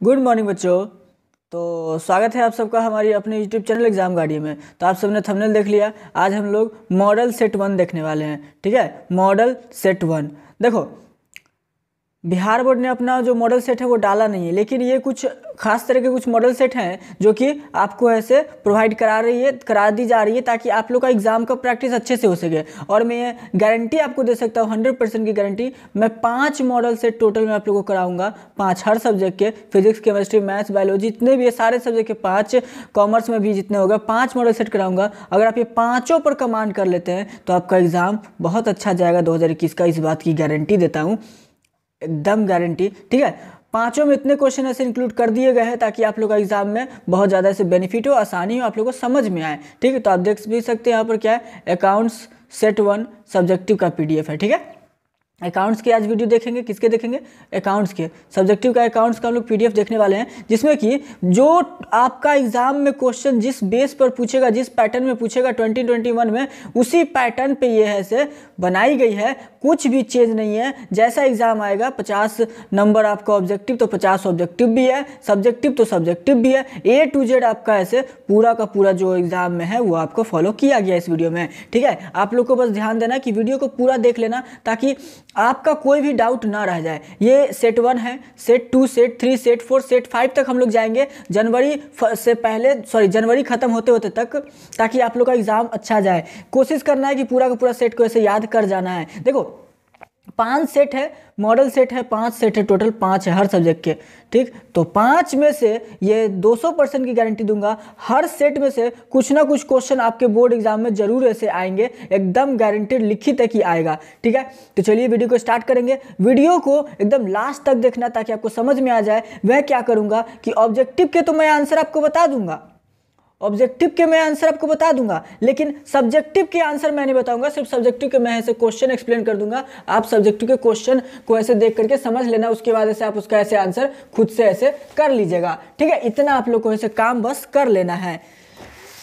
Good morning बच्चों। तो स्वागत है आप सबका हमारी अपने यूट्यूब चैनल एग्जाम गाड़ी में। तो आप सबने थंबनेल देख लिया। आज हम लोग मॉडल सेट 1 देखने वाले हैं। ठीक है, मॉडल सेट 1। देखो, बिहार बोर्ड ने अपना जो मॉडल सेट है वो डाला नहीं है, लेकिन ये कुछ खास तरह के कुछ मॉडल सेट हैं जो कि आपको ऐसे प्रोवाइड करा दी जा रही है ताकि आप लोग का एग्जाम का प्रैक्टिस अच्छे से हो सके। और मैं ये गारंटी आपको दे सकता हूँ, 100% की गारंटी। मैं 5 मॉडल सेट टोटल में आप लोगों को कराऊंगा, 5 हर सब्जेक्ट के, फिजिक्स, केमिस्ट्री, मैथ्स, बायोलॉजी, जितने भी है सारे सब्जेक्ट के 5, कॉमर्स में भी जितने होगा 5 मॉडल सेट कराऊंगा। अगर आप ये पाँचों पर कमांड कर लेते हैं तो आपका एग्जाम बहुत अच्छा जाएगा 2021 का, इस बात की गारंटी देता हूँ, एकदम गारंटी। ठीक है, पांचों में इतने क्वेश्चन ऐसे इंक्लूड कर दिए गए हैं ताकि आप लोग का एग्जाम में बहुत ज़्यादा ऐसे बेनिफिट हो, आसानी हो, आप लोग को समझ में आए। ठीक है, तो आप देख भी सकते हैं यहाँ पर क्या है, अकाउंट्स सेट 1 सब्जेक्टिव का पीडीएफ है। ठीक है, अकाउंट्स के आज वीडियो देखेंगे। किसके देखेंगे? अकाउंट्स के, सब्जेक्टिव का अकाउंट्स का हम लोग पीडीएफ देखने वाले हैं, जिसमें कि जो आपका एग्जाम में क्वेश्चन जिस बेस पर पूछेगा, जिस पैटर्न में पूछेगा 2021 में, उसी पैटर्न पे ये है से बनाई गई है। कुछ भी चेंज नहीं है। जैसा एग्जाम आएगा, 50 नंबर आपका ऑब्जेक्टिव तो 50 ऑब्जेक्टिव भी है, सब्जेक्टिव तो सब्जेक्टिव भी है। A to Z आपका ऐसे पूरा का पूरा जो एग्जाम में है वो आपको फॉलो किया गया इस वीडियो में। ठीक है, आप लोग को बस ध्यान देना कि वीडियो को पूरा देख लेना ताकि आपका कोई भी डाउट ना रह जाए। ये सेट 1 है, सेट 2, सेट 3, सेट 4, सेट 5 तक हम लोग जाएंगे जनवरी से पहले, जनवरी खत्म होते होते तक, ताकि आप लोग का एग्जाम अच्छा जाए। कोशिश करना है कि पूरा का पूरा सेट को ऐसे याद कर जाना है। देखो, 5 सेट है, मॉडल सेट है, 5 सेट है, टोटल 5 है हर सब्जेक्ट के। ठीक, तो 5 में से ये 200% की गारंटी दूंगा, हर सेट में से कुछ ना कुछ क्वेश्चन आपके बोर्ड एग्जाम में जरूर ऐसे आएंगे, एकदम गारंटेड, लिखित है कि आएगा। ठीक है, तो चलिए वीडियो को स्टार्ट करेंगे। वीडियो को एकदम लास्ट तक देखना ताकि आपको समझ में आ जाए। मैं क्या करूंगा कि ऑब्जेक्टिव के तो मैं आंसर आपको बता दूंगा, ऑब्जेक्टिव के मैं आंसर आपको बता दूंगा, लेकिन सब्जेक्टिव के आंसर मैं नहीं बताऊंगा। सिर्फ सब्जेक्टिव के मैं ऐसे क्वेश्चन एक्सप्लेन कर दूंगा। आप सब्जेक्टिव के क्वेश्चन को ऐसे देख करके समझ लेना, उसके बाद ऐसे आप उसका ऐसे आंसर खुद से ऐसे कर लीजिएगा। ठीक है, इतना आप लोग को ऐसे काम बस कर लेना है,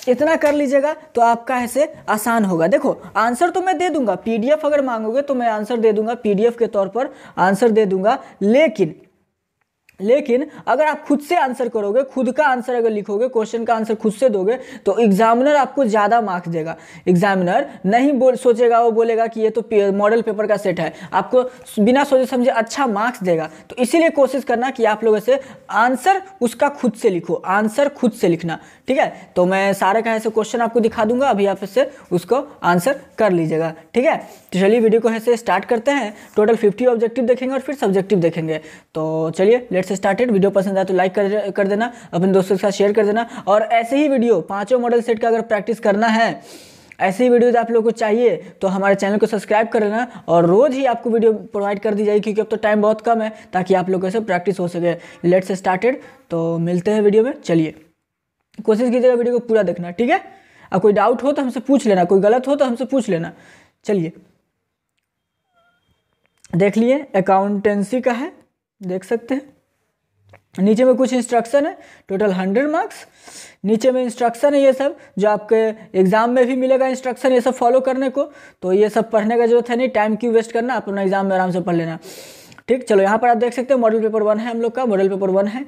इतना कर लीजिएगा तो आपका ऐसे आसान होगा। देखो, आंसर तो मैं दे दूंगा, पीडीएफ अगर मांगोगे तो मैं आंसर दे दूंगा, पीडीएफ के तौर पर आंसर दे दूंगा। लेकिन अगर आप खुद से आंसर करोगे, खुद का आंसर अगर लिखोगे, क्वेश्चन का आंसर खुद से दोगे, तो एग्जामिनर आपको ज़्यादा मार्क्स देगा। एग्जामिनर नहीं सोचेगा, वो बोलेगा कि ये तो मॉडल पेपर का सेट है, आपको बिना सोचे समझे अच्छा मार्क्स देगा। तो इसीलिए कोशिश करना कि आप लोग ऐसे आंसर उसका खुद से लिखो, आंसर खुद से लिखना। ठीक है, तो मैं सारे का ऐसे क्वेश्चन आपको दिखा दूंगा, अभी आप इससे उसको आंसर कर लीजिएगा। ठीक है, तो चलिए वीडियो को ऐसे स्टार्ट करते हैं। टोटल 50 ऑब्जेक्टिव देखेंगे और फिर सब्जेक्टिव देखेंगे। तो चलिए लेट्स स्टार्टेड। वीडियो पसंद आए तो लाइक कर देना, अपने दोस्तों के साथ शेयर कर देना। और ऐसे ही वीडियो पांचों मॉडल सेट का अगर प्रैक्टिस करना है, ऐसी वीडियोज आप लोगों को चाहिए तो हमारे चैनल को सब्सक्राइब कर लेना, और रोज ही आपको वीडियो प्रोवाइड कर दी जाएगी, क्योंकि अब तो टाइम बहुत कम है, ताकि आप लोगों से प्रैक्टिस हो सके। Let's started. तो मिलते हैं वीडियो में। चलिए, कोशिश कीजिएगा वीडियो को पूरा देखना। ठीक है, अब कोई डाउट हो तो हमसे पूछ लेना, कोई गलत हो तो हमसे पूछ लेना। चलिए देख लिए, अकाउंटेंसी का है, देख सकते हैं। नीचे में कुछ इंस्ट्रक्शन है, टोटल 100 मार्क्स। नीचे में इंस्ट्रक्शन है, ये सब जो आपके एग्जाम में भी मिलेगा इंस्ट्रक्शन, ये सब फॉलो करने को। तो ये सब पढ़ने का जरूरत है नहीं, टाइम क्यों वेस्ट करना, अपना एग्जाम में आराम से पढ़ लेना। ठीक, चलो यहाँ पर आप देख सकते हैं मॉडल पेपर 1 है हम लोग का, मॉडल पेपर 1 है।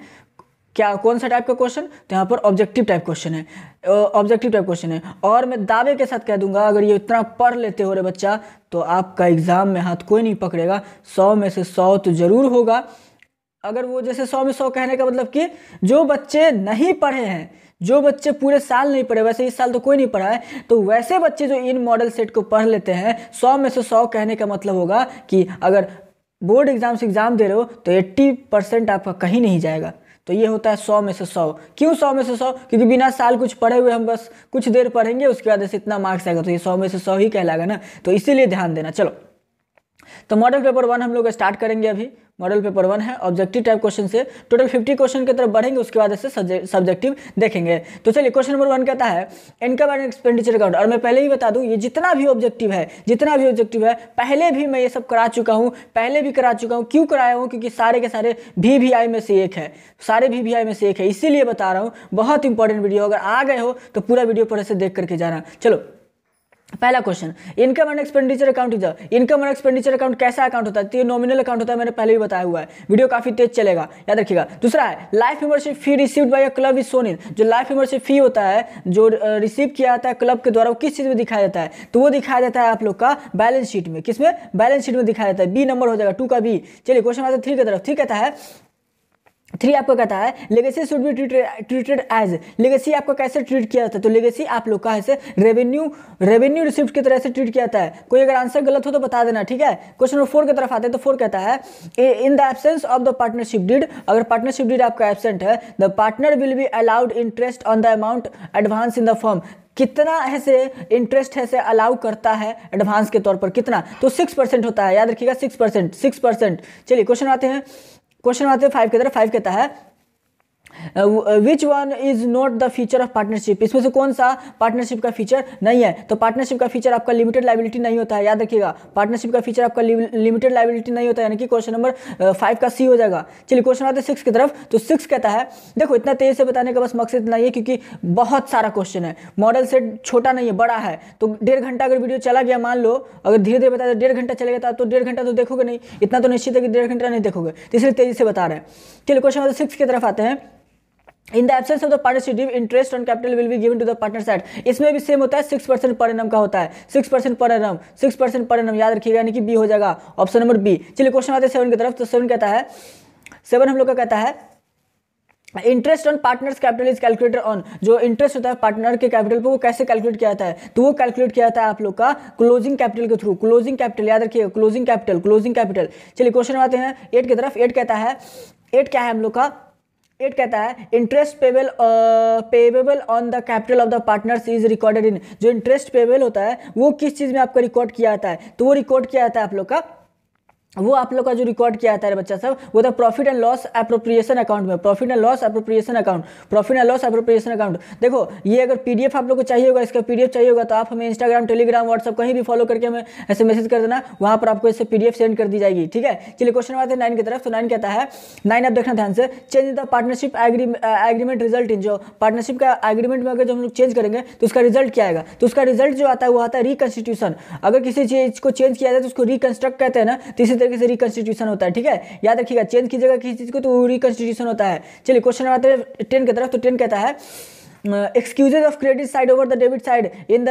क्या, कौन सा टाइप का क्वेश्चन? तो यहाँ पर ऑब्जेक्टिव टाइप क्वेश्चन है, ऑब्जेक्टिव टाइप क्वेश्चन है। और मैं दावे के साथ कह दूंगा, अगर ये इतना पढ़ लेते हो रे बच्चा, तो आपका एग्जाम में हाथ कोई नहीं पकड़ेगा। 100 में से 100 तो जरूर होगा। अगर वो जैसे 100 में 100 कहने का मतलब कि जो बच्चे नहीं पढ़े हैं, जो बच्चे पूरे साल नहीं पढ़े, वैसे इस साल तो कोई नहीं पढ़ा है, तो वैसे बच्चे जो इन मॉडल सेट को पढ़ लेते हैं, 100 में से 100 कहने का मतलब होगा कि अगर बोर्ड एग्जाम से एग्जाम दे रहे हो तो 80% आपका कहीं नहीं जाएगा। तो ये होता है 100 में से 100। क्यों 100 में से 100? क्योंकि बिना साल कुछ पढ़े हुए हम बस कुछ देर पढ़ेंगे, उसके बाद ऐसे इतना मार्क्स आएगा, तो ये 100 में से 100 ही कहलाएगा ना, तो इसीलिए ध्यान देना। चलो, तो मॉडल पेपर 1 हम लोग स्टार्ट करेंगे अभी। मॉडल पेपर 1 है, ऑब्जेक्टिव टाइप क्वेश्चन से टोटल 50 क्वेश्चन की तरफ बढ़ेंगे, उसके बाद ऐसे सब्जेक्टिव देखेंगे। तो चलिए, क्वेश्चन नंबर 1 कहता है इनकम एंड एक्सपेंडिचर अकाउंट। और मैं पहले ही बता दूं, ये जितना भी ऑब्जेक्टिव है, पहले भी मैं ये सब करा चुका हूँ, क्यों कराया हूँ? क्योंकि सारे के सारे VVI में से एक है, इसीलिए बता रहा हूँ। बहुत इंपॉर्टेंट वीडियो, अगर आ गए हो तो पूरा वीडियो पर ऐसे देख करके जाना। चलो, पहला question, income and expenditure account is income and expenditure account कैसा अकाउंट होता है? तो ये नॉमिनल अकाउंट होता है, मैंने पहले भी बताया हुआ है, वीडियो काफी तेज चलेगा, याद रखिएगा। दूसरा है life membership fee received by a club is shown in, जो लाइफ मेंबरशिप फी होता है जो रिसीव किया जाता है क्लब के द्वारा, वो किस चीज में दिखाया जाता है? तो वो दिखाया जाता है आप लोग का बैलेंस शीट में। किसमें? बैलेंस शीट में दिखाया जाता है। बी नंबर हो जाएगा, 2 का बी। चलिए क्वेश्चन आता है 3 की तरफ। 3 कहता है, 3 आपको कहता है legacy should be treated as, legacy आपको कैसे ट्रीट किया जाता है? तो लेगेसी आप लोग का ऐसे रेवेन्यू रिसिप्ट की तरह से ट्रीट किया जाता है। कोई अगर आंसर गलत हो तो बता देना, ठीक है। क्वेश्चन नंबर 4 की तरफ आते हैं, तो 4 कहता है in the absence of the partnership deed, अगर पार्टनरशिप डीड आपका एब्सेंट है, the partner will be allowed interest on the amount advance in the firm. कितना ऐसे इंटरेस्ट ऐसे अलाउ करता है एडवांस के तौर पर? कितना? तो 6% होता है, याद रखिएगा 6%। चलिए क्वेश्चन आते हैं 5 की तरफ। 5 कहता है which one is not the feature of partnership, इसमें से कौन सा पार्टनरशिप का फीचर नहीं है? तो पार्टनरशिप का फीचर आपका लिमिटेड लायबिलिटी नहीं होता है, याद रखिएगा। पार्टनरशिप का फीचर आपका लिमिटेड लायबिलिटी नहीं होता है, यानी कि क्वेश्चन नंबर 5 का सी हो जाएगा। चलिए क्वेश्चन आते हैं 6 की तरफ। तो 6 कहता है, देखो इतना तेज से बताने का बस मकसद नहीं है, क्योंकि बहुत सारा क्वेश्चन है, मॉडल सेट छोटा नहीं है, बड़ा है। तो 1.5 घंटा अगर वीडियो चला गया, मान लो अगर धीरे धीरे बताया 1.5 घंटा चलेगा, तो आप तो 1.5 घंटा तो देखोगे नहीं, इतना तो निश्चित है कि 1.5 घंटा नहीं देखोगे, तो इसलिए तेजी से बता रहे हैं। चलिए क्वेश्चन नंबर 6 की तरफ आते हैं। In the absence of the partnership interest on capital will be given to the partner side, इसमें भी सेम होता है, 6% पर एनम का होता है, 6% पर एनम, याद रखिएगा, यानी कि बी हो जाएगा, ऑप्शन नंबर बी। चलिए क्वेश्चन आते हैं 7 की तरफ। तो 7 कहता है, 7 हम लोग का कहता है interest on partners capital is calculated on, जो इंटरेस्ट होता है पार्टनर के कैपिटल पर, वो कैसे कैलकुलेट किया जाता है? तो वो कैलकुलेट किया जाता है आप लोग का क्लोजिंग कैपिटल के थ्रू। क्लोजिंग कैपिटल याद रखिएगा, क्लोजिंग कैपिटल। चलिए क्वेश्चन आते हैं 8 की तरफ। 8 कहता है, 8 क्या है हम लोग का? 8 कहता है interest payable on the capital of the partners is recorded in, जो इंटरेस्ट पेबल होता है वो किस चीज में आपका रिकॉर्ड किया जाता है? तो वो रिकॉर्ड किया जाता है आप लोग का, वो आप लोग का जो रिकॉर्ड किया जाता है बच्चा सब, वो था profit and loss appropriation account में। Profit and loss appropriation account. देखो ये अगर पीडीएफ आप लोग को चाहिए होगा, इसका पीडीएफ चाहिए होगा, तो आप हमें इंस्टाग्राम, टेलीग्राम, व्हाट्सअप कहीं भी फॉलो करके हमें ऐसे मैसेज कर देना, वहां पर आपको इससे पीडीएफ सेंड कर दी जाएगी, ठीक है। चलिए क्वेश्चन आते हैं 9 की तरफ। तो 9 कहता है, 9 आप देखना ध्यान से, change the partnership agreement result in, जो पार्टनरशिप का एग्रीमेंट में अगर जो हम लोग चेंज करेंगे तो उसका रिजल्ट क्या आएगा? तो उसका रिजल्ट जो आता है वो आता है रिकंस्टिट्यूशन। अगर किसी चीज को चेंज किया जाए तो उसको रिकंस्ट्रक्ट कहते हैं ना, तो इसी तरीके से रिकंस्टिट्यूशन होता है, ठीक है। याद रखिएगा, चेंज कीजिएगा किसी चीज को तो रिकंस्टिट्यूशन होता है। चलिए क्वेश्चन आते हैं 10 की तरफ। तो 10 कहता है excuses of credit side over the debit side in the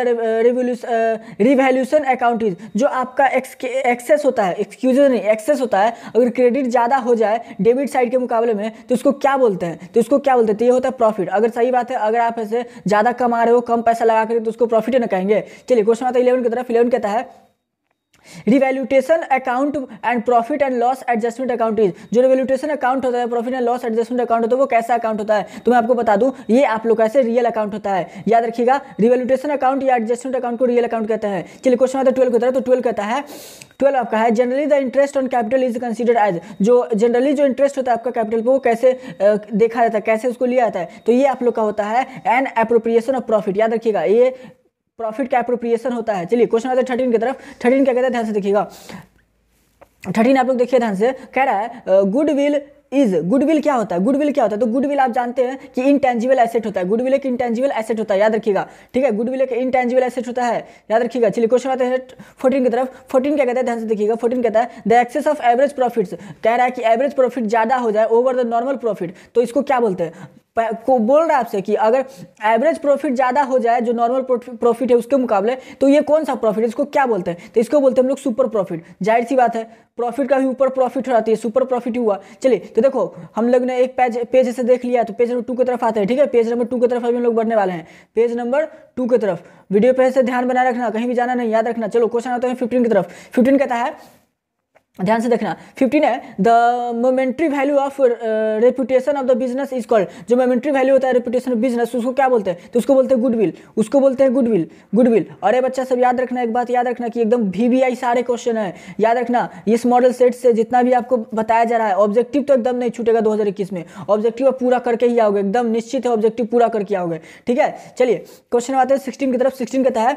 revaluation account is, जो आपका एक्सेस होता है, एक्सक्यूजेज नहीं एक्सेस होता है, अगर क्रेडिट ज्यादा हो जाए डेबिट साइड के मुकाबले में तो इसको क्या बोलते हैं? तो ये होता है प्रॉफिट। अगर सही बात है, अगर आप ऐसे ज्यादा कमा रहे हो, कम पैसा लगा कर, तो उसको प्रॉफिट ना कहेंगे। चलिए क्वेश्चन आता है 11 की तरफ। 11 कहता है revaluation account and profit and loss adjustment account is, जो रिवैल्यूएशन अकाउंट होता है, profit and loss adjustment account होता है, वो कैसा अकाउंट होता है? तो मैं आपको बता दूं, ये आप लोग का ऐसे रियल अकाउंट होता है, याद रखिएगा। रिवैल्यूएशन अकाउंट या एडजस्टमेंट अकाउंट को रियल अकाउंट कहते हैं। चलिए क्वेश्चन आता है 12 की तरफ। तो 12 कहता है, 12 आपका है generally the interest on capital is considered as, जो जनरली जो इंटरेस्ट होता है आपका कैपिटल पे, वो कैसे देखा जाता है, कैसे उसको लिया जाता है? तो ये आप लोग का होता है एन एप्रोप्रिएशन ऑफ प्रॉफिट, याद रखिएगा, ये प्रॉफिट का एप्रोप्रिएशन होता है। चलिए क्वेश्चन आता है 13 की तरफ। 13 क्या कहता है, ध्यान से देखिएगा। 13 आप लोग देखिए ध्यान से, कह रहा है गुडविल इज, गुडविल क्या होता है? तो गुडविल आप जानते हैं कि इंटेंजिबल एसेट होता है। गुडविल एक इंटेंजिबल एसेट होता है, याद रखिएगा, ठीक है। गुडविल एक इंटेंजिबल एसेट होता है, याद रखिएगा। चलिए क्वेश्चन आते हैं 14 की तरफ। 14 क्या कहता है, ध्यान से देखिएगा। 14 कहता है the excess of average profits, कह रहा है कि एवरेज प्रॉफिट ज्यादा हो जाए ओवर द नॉर्मल प्रॉफिट, तो इसको क्या बोलते हैं? को बोल रहा है आपसे कि अगर एवरेज प्रॉफिट ज्यादा हो जाए जो नॉर्मल प्रॉफिट है उसके मुकाबले, तो ये कौन सा प्रॉफिट है? इसको क्या बोलते हैं? तो इसको बोलते हैं हम लोग सुपर प्रॉफिट। जाहिर सी बात है, प्रॉफिट का भी ऊपर प्रॉफिट हो जाती है, सुपर प्रॉफिट हुआ। चलिए तो देखो, हम लोग ने एक पेज से देख लिया, तो पेज नंबर 2 की तरफ आते हैं, ठीक है। पेज नंबर 2 की तरफ अभी हम लोग बढ़ने वाले हैं, पेज नंबर 2 की तरफ। वीडियो पे से ध्यान बनाए रखना, कहीं भी जाना नहीं, याद रखना। चलो क्वेश्चन आते हैं 15 की तरफ। 15 कहता है, ध्यान से देखना, 15 है the momentary value of reputation of the business is called, जो मोमेंट्री वैल्यू होता है रेपुटेशन ऑफ बिजनेस, उसको क्या बोलते हैं? तो उसको बोलते हैं गुडविल। अरे बच्चा सब याद रखना, एक बात याद रखना कि एकदम VVI सारे क्वेश्चन है, याद रखना। इस मॉडल सेट से जितना भी आपको बताया जा रहा है, ऑब्जेक्टिव तो एकदम नहीं छूटेगा 2021 में, ऑब्जेक्टिव पूरा करके ही आओगे, एकदम निश्चित है, ऑब्जेक्टिव पूरा करके आओगे, ठीक है। चलिए क्वेश्चन आते हैं 16 की तरफ। 16 कहता है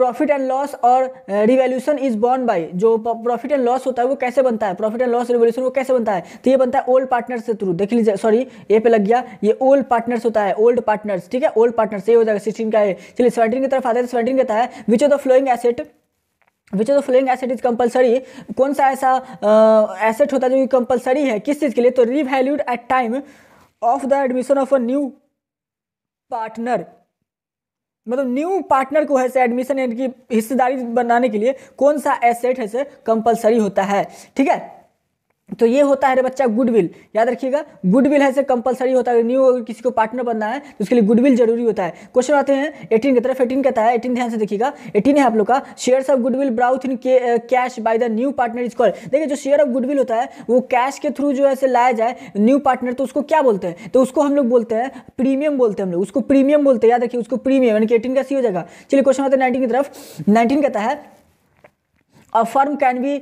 प्रॉफिट एंड लॉस और रिवैल्यूएशन इज बॉर्न बाय, जो प्रॉफिट एंड लॉस होता है वो कैसे बनता है, प्रॉफिट एंड लॉस रिवैल्यूएशन वो कैसे बनता है, तो ये बनता है ओल्ड पार्टनर्स के थ्रू। देख लीजिए, सॉरी ए पे लग गया, ये ओल्ड पार्टनर्स होता है, ओल्ड पार्टनर्स, ठीक है, ओल्ड पार्टनर्स, ये हो जाएगा 16 का है। चलिए 17 की तरफ आते हैं। 17 कहता है विच of the flowing asset, which of the flowing asset is compulsory, कौन सा ऐसा एसेट होता है जो कि कंपलसरी है किस चीज के लिए, तो revalued at time of the admission of a new partner, मतलब न्यू पार्टनर को है एडमिशन यानी कि हिस्सेदारी बनाने के लिए कौन सा एसेट है कंपलसरी होता है, ठीक है। तो ये होता है रे बच्चा गुडविल, याद रखिएगा गुडविल है से कंपलसरी होता है, न्यू अगर किसी को पार्टनर बनना है तो उसके लिए गुडविल जरूरी होता है। क्वेश्चन आते हैं 18 की तरफ। 18 कहता है, 18 ध्यान से देखिएगा, 18 है आप लोग का, shares of goodwill brought in cash by the new partner is called. देखिए जो शेयर ऑफ गुडविल होता है वो कैश के थ्रू जो है लाया जाए न्यू पार्टनर, तो उसको क्या बोलते हैं, तो उसको हम लोग बोलते हैं प्रीमियम बोलते हैं, हम लोग उसको प्रीमियम बोलते हैं, याद रखिए उसको प्रीमियम, यानी कि 18 का सी हो जाएगा। चलिए क्वेश्चन आते हैं 19 की तरफ। 19 कहता है A firm can be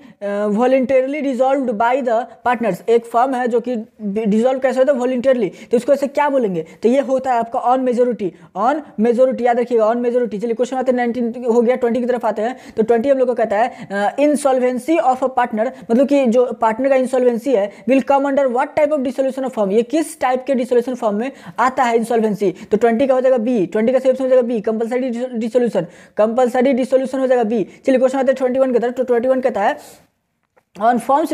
voluntarily dissolved by the partners, एक फर्म है जो कि डिसॉल्व कैसे होता है वॉलंटियरली, तो इसको ऐसे क्या बोलेंगे, तो ये होता है आपका ऑन मेजोरिटी, ऑन मेजोरिटी, याद रखिएगा ऑन मेजोरिटी। चलिए क्वेश्चन आते हैं 19 हो गया, 20 की तरफ आते हैं। तो 20 हम लोग को कहता है इंसॉल्वेंसी ऑफ अ पार्टनर, मतलब कि जो पार्टनर का इंसॉल्वेंसी है will come under what type of dissolution of firm, ये किस टाइप के डिसोल्यूशन फर्म में आता है इंसॉल्वेंसी, तो 20 का हो जाएगा बी, 20 का सेफ हो जाएगा B, compulsory dissolution, compulsory dissolution हो जाएगा बी। चलिए क्वेश्चन आते हैं 21 की तरफ। तो 21 कहता है on firm's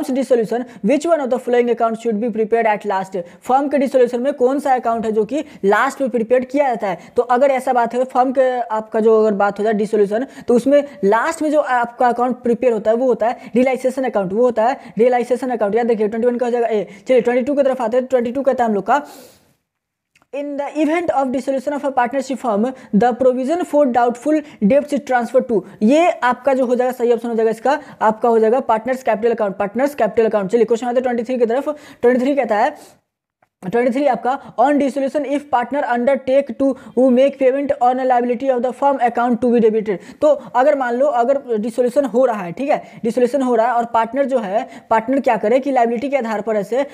dissolution which one of the following accounts should be prepared at last, firm के डिसोल्यूशन में कौन सा अकाउंट है जो कि लास्ट में प्रिपेयर किया जाता है। तो अगर ऐसा बात है फर्म के आपका जो अगर बात हो जाए डिसोल्यूशन, तो उसमें लास्ट में जो आपका अकाउंट प्रिपेयर होता है वो होता है रियलाइजेशन अकाउंट, वो होता है रियलाइजेशन अकाउंट, याद देखिए 21 का हो जाएगा ए। चलिए 22 की तरफ आते हैं। 22 कहता है हम लोग का In the event of dissolution of a partnership firm, the provision for doubtful debts is transferred to, ये आपका जो हो जाएगा सही ऑप्शन हो जाएगा इसका, आपका हो जाएगा partners capital account, partners capital account. चलिए क्वेश्चन आते हैं 23 की तरफ। 23 कहता है 23 आपका on dissolution if partner undertake to make payment on liability of the firm account to be debited, तो अगर मान लो अगर डिसोल्यूशन हो रहा है, ठीक है, डिसोल्यूशन हो रहा है और पार्टनर जो है, पार्टनर क्या करे कि लायबिलिटी के आधार पर ऐसे